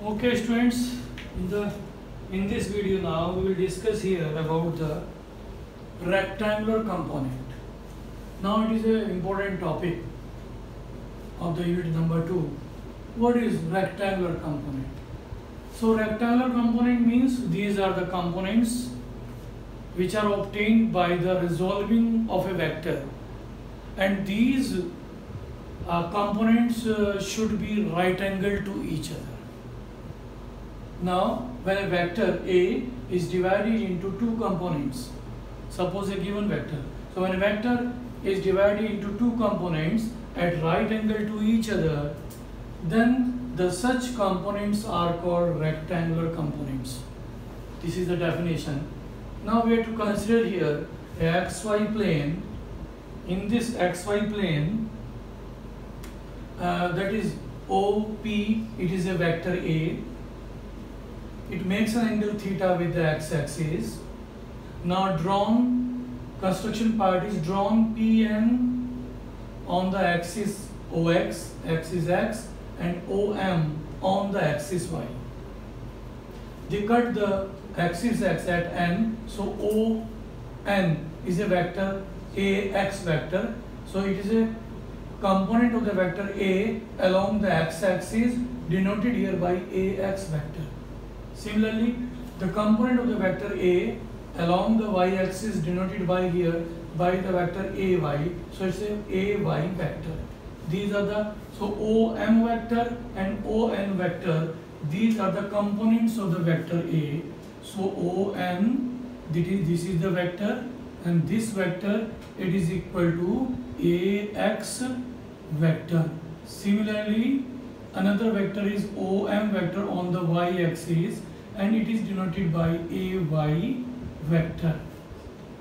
Okay, students, in this video now we will discuss here about the rectangular component. Now it is an important topic of the unit number 2. What is rectangular component? So rectangular component means these are the components which are obtained by the resolving of a vector, and these components should be right angled to each other. Now, when a vector A is divided into two components, suppose a given vector. So, when a vector is divided into two components at right angle to each other, then the such components are called rectangular components. This is the definition. Now, we have to consider here a xy plane. In this xy plane, that is OP, it is a vector A. It makes an angle theta with the x-axis. Now construction part is drawn PN on the axis OX, axis X, and OM on the axis Y. They cut the axis X at N, so ON is a vector AX vector. So it is a component of the vector A along the x-axis, denoted here by AX vector. Similarly, the component of the vector A along the y-axis, denoted by here by the vector AY. So it's a AY vector. These are the OM vector and ON vector. These are the components of the vector A. So ON, this is the vector, and this vector, it is equal to AX vector. Similarly, another vector is OM vector on the y-axis, and it is denoted by AY vector.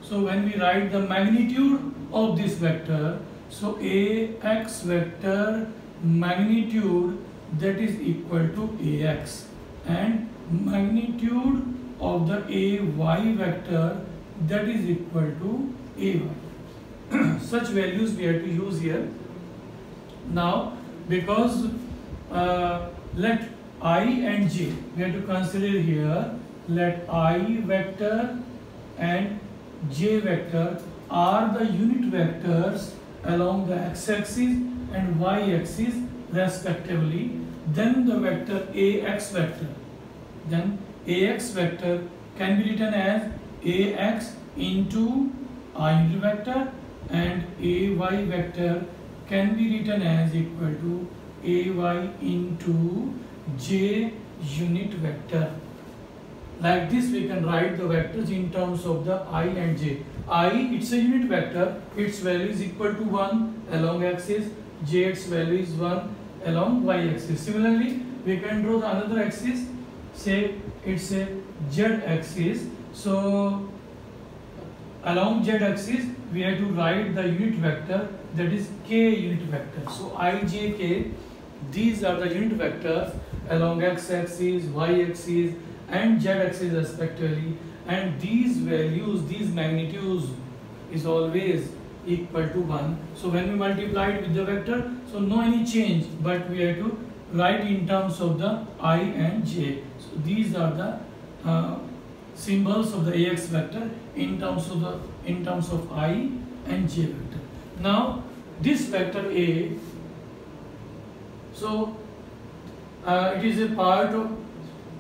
So when we write the magnitude of this vector, so AX vector magnitude, that is equal to AX, and magnitude of the AY vector, that is equal to AY. Such values we have to use here. Now, because let I and J, we have to consider here, let I vector and J vector are the unit vectors along the x-axis and y-axis respectively. Then the vector AX vector, then AX vector can be written as AX into I unit vector, and AY vector can be written as equal to AY into J unit vector. Like this we can write the vectors in terms of the I and J. I, it's a unit vector, its value is equal to 1 along axis, J, its value is 1 along y-axis. Similarly, we can draw the another axis, say it's a z-axis. So along z-axis we have to write the unit vector, that is k unit vector. So I, J, k, these are the unit vectors along x-axis, y-axis, and z-axis respectively, and these values, these magnitudes is always equal to 1. So when we multiply it with the vector, so no any change, but we have to write in terms of the I and J. So these are the symbols of the AX vector in terms of I and J vector. Now this vector A, so it is a part of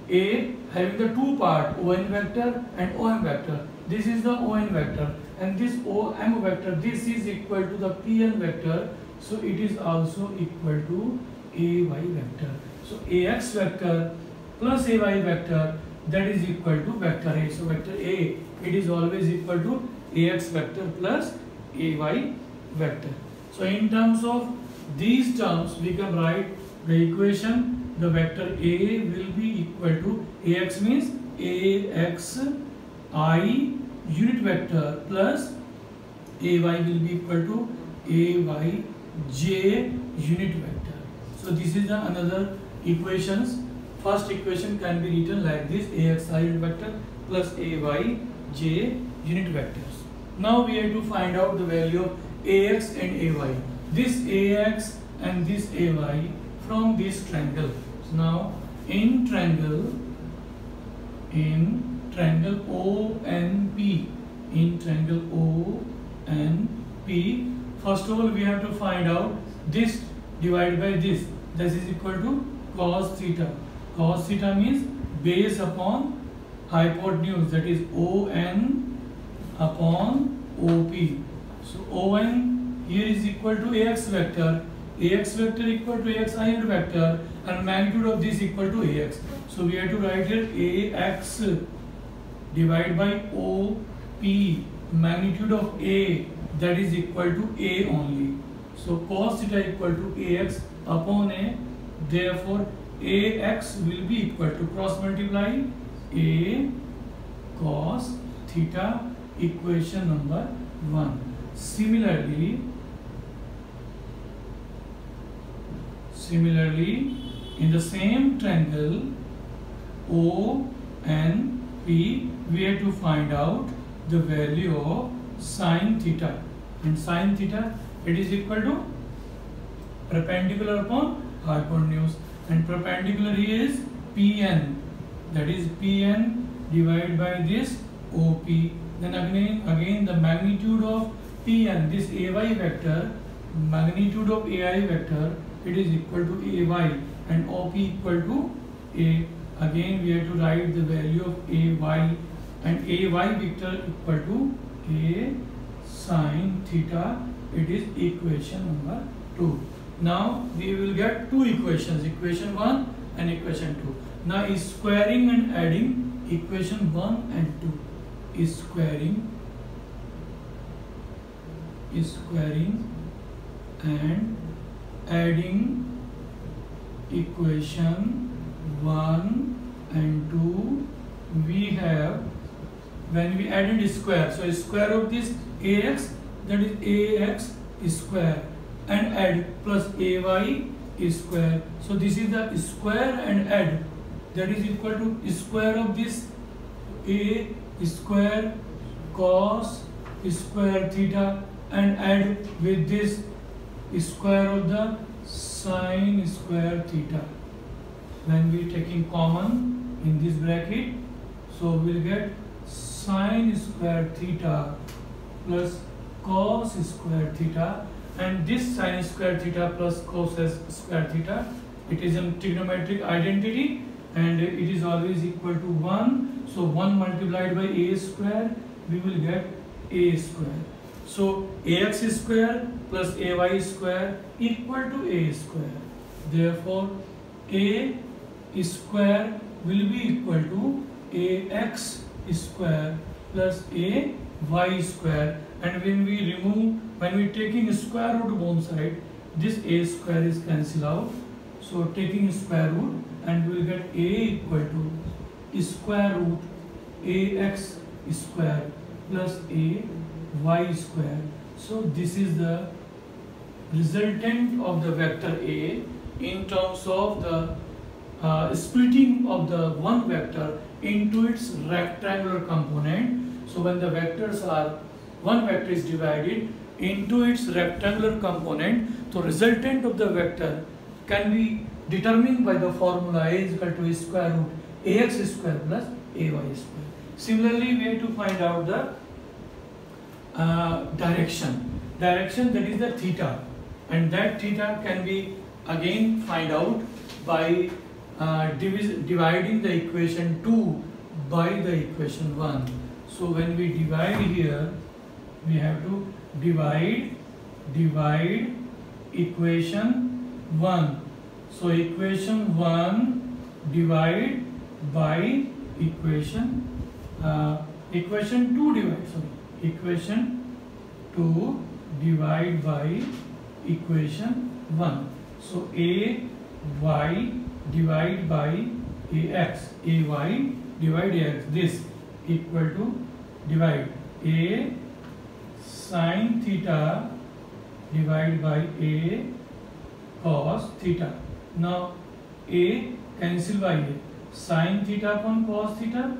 A having the two parts, ON vector and OM vector. This is the ON vector, and this OM vector, this is equal to the PN vector, so it is also equal to AY vector. So AX vector plus AY vector, that is equal to vector A. So vector A, it is always equal to AX vector plus AY vector. So in terms of these terms, we can write the equation. The vector A will be equal to AX means AX I unit vector plus AY will be equal to AY J unit vector. So this is the another equations. First equation can be written like this: AX I unit vector plus AY J unit vectors. Now we have to find out the value of AX and AY. This AX and this AY from this triangle. So now in triangle ONP, in triangle ONP, first of all we have to find out this divided by this. This is equal to cos theta. Cos theta means base upon hypotenuse, that is ON upon OP. So ON here is equal to AX vector. AX vector equal to AX ion vector, and magnitude of this equal to AX. So we have to write here AX divided by OP, magnitude of A, that is equal to A only. So cos theta equal to AX upon A, therefore AX will be equal to cross multiply A cos theta, equation number 1. Similarly, in the same triangle ONP, we have to find out the value of sin theta, and sin theta, it is equal to perpendicular upon hypotenuse, and perpendicular here is PN, that is PN divided by this OP. Then again the magnitude of PN, this AY vector, magnitude of AI vector, it is equal to AY, and OP equal to A. Again we have to write the value of AY, and AY vector equal to A sin theta, it is equation number 2. Now we will get two equations, equation 1 and equation 2. Now is squaring and adding equation 1 and 2. Is squaring and adding equation 1 and 2, we have, when we added square, so square of this AX, that is AX square, and add plus AY square. So this is the square and add, that is equal to square of this A square cos square theta, and add with this square of the sin square theta. When we taking common in this bracket, so we'll get sin square theta plus cos square theta, and this sin square theta plus cos square theta, it is a trigonometric identity, and it is always equal to 1. So 1 multiplied by A square, we will get A square. So AX square plus AY square equal to A square. Therefore A square will be equal to AX square plus AY square, and when we taking square root both side, this A square is cancelled out. So taking square root, and we will get A equal to square root AX square plus AY square. So this is the resultant of the vector A in terms of the splitting of the one vector into its rectangular component. So when the vectors are, one vector is divided into its rectangular component, so resultant of the vector can be determined by the formula A is equal to square root AX square plus AY square. Similarly, we have to find out the direction, that is the theta, and that theta can be again find out by dividing the equation 2 by the equation 1. So when we divide here, we have to divide equation 1. So equation 1 divide by equation 2 divide by equation 1. So AY divide by AX, AY divide AX, this equal to divide A sin theta divide by A cos theta. Now A cancel by A, sin theta upon cos theta,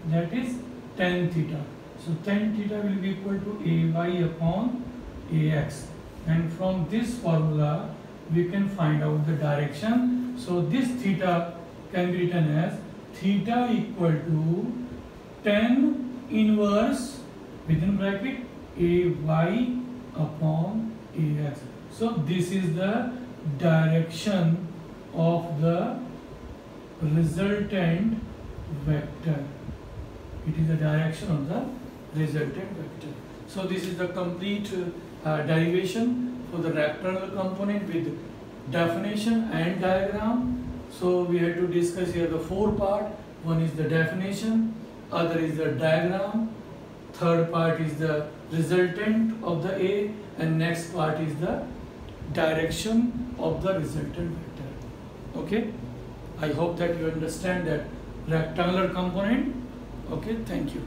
that is tan theta. So tan theta will be equal to AY upon AX, and from this formula we can find out the direction. So this theta can be written as theta equal to tan inverse within bracket ay upon ax. So this is the direction of the resultant vector. It is the direction of the resultant vector. So this is the complete derivation for the rectangular component with definition and diagram. So we have to discuss here the four part. One is the definition, other is the diagram, third part is the resultant of the A, and next part is the direction of the resultant vector. Okay, I hope that you understand that rectangular component. Okay, thank you.